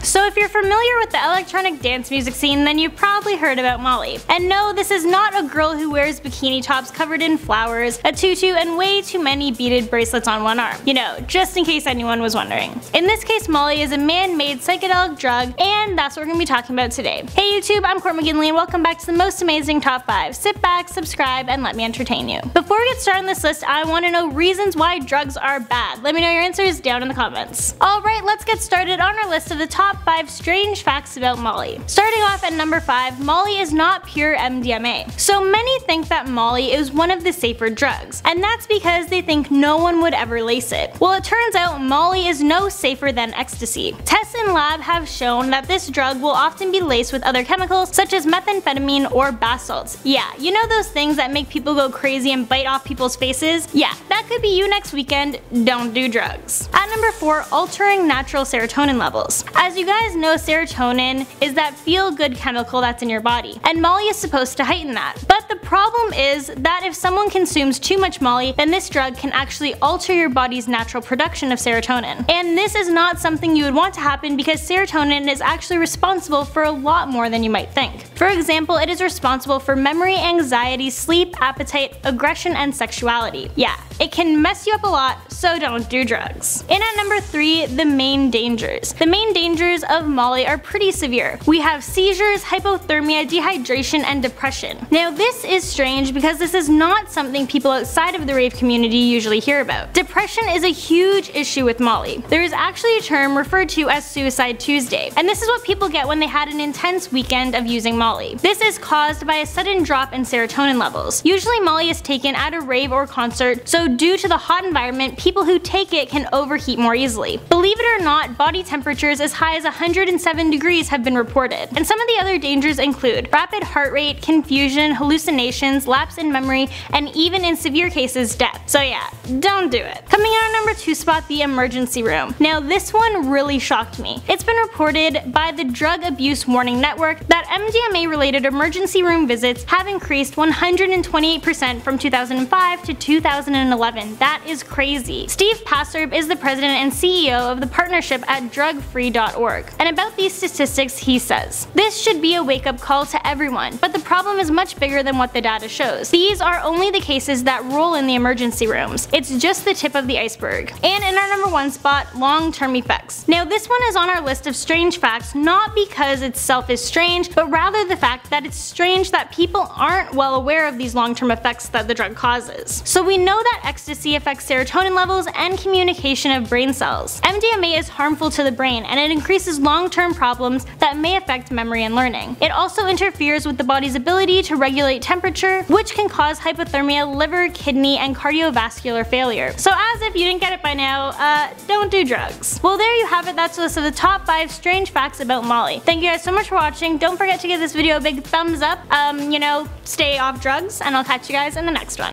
So if you're familiar with the electronic dance music scene, then you've probably heard about Molly. And no, this is not a girl who wears bikini tops covered in flowers, a tutu, and way too many beaded bracelets on one arm. You know, just in case anyone was wondering. In this case, Molly is a man-made psychedelic drug, and that's what we're gonna be talking about today. Hey YouTube, I'm Court McGinley, and welcome back to the most amazing top 5. Sit back, subscribe, and let me entertain you. Before we get started on this list, I want to know reasons why drugs are bad. Let me know your answers down in the comments. Alright, let's get started on our list of the top 5 strange facts about Molly. Starting off at number 5, Molly is not pure MDMA. So many think that Molly is one of the safer drugs, and that's because they think no one would ever lace it. Well, it turns out Molly is no safer than ecstasy. Tests in lab have shown that this drug will often be laced with other chemicals such as methamphetamine or bath salts. Yeah, you know those things that make people go crazy and bite off people's faces? Yeah, that could be you next weekend. Don't do drugs. At number 4, altering natural serotonin levels. As you guys know, serotonin is that feel-good chemical that's in your body, and Molly is supposed to heighten that. But the problem is that if someone consumes too much Molly, then this drug can actually alter your body's natural production of serotonin. And this is not something you would want to happen because serotonin is actually responsible for a lot more than you might think. For example, it is responsible for memory, anxiety, sleep, appetite, aggression, and sexuality. Yeah, it can mess you up a lot, so don't do drugs. And at number 3, the main dangers. The main dangers of Molly are pretty severe. We have seizures, hypothermia, dehydration, and depression. Now this is strange because this is not something people outside of the rave community usually hear about. Depression is a huge issue with Molly. There is actually a term referred to as Suicide Tuesday, and this is what people get when they had an intense weekend of using Molly. This is caused by a sudden drop in serotonin levels. Usually Molly is taken at a rave or concert, so due to the hot environment, people who take it can overheat more easily. Believe it or not, body temperatures as high as 107 degrees have been reported. And some of the other dangers include rapid heart rate, confusion, hallucinations, lapse in memory, and even in severe cases, death. So yeah, don't do it. Coming in on number 2 spot, the emergency room. Now this one really shocked me. It's been reported by the Drug Abuse Warning Network that MDMA-related emergency room visits have increased 128% from 2005 to 2011. That is crazy. Steve Passerb is the president and CEO of the partnership at drugfree.org. And about these statistics, he says, "This should be a wake-up call to everyone, but the problem is much bigger than what the data shows. These are only the cases that roll in the emergency rooms. It's just the tip of the iceberg." And in our number 1 spot, long-term effects. Now this one is on our list of strange facts not because itself is strange, but rather the fact that it's strange that people aren't well aware of these long-term effects that the drug causes. So we know that ecstasy affects serotonin levels and communication of brain cells. MDMA is harmful to the brain, and it increases long-term problems that may affect memory and learning. It also interferes with the body's ability to regulate temperature, which can cause hypothermia, liver, kidney, and cardiovascular failure. So as if you didn't get it by now, don't do drugs. Well, there you have it. That's a list of the top 5 strange facts about Molly. Thank you guys so much for watching. Don't forget to give this video a big thumbs up. You know, stay off drugs, and I'll catch you guys in the next one.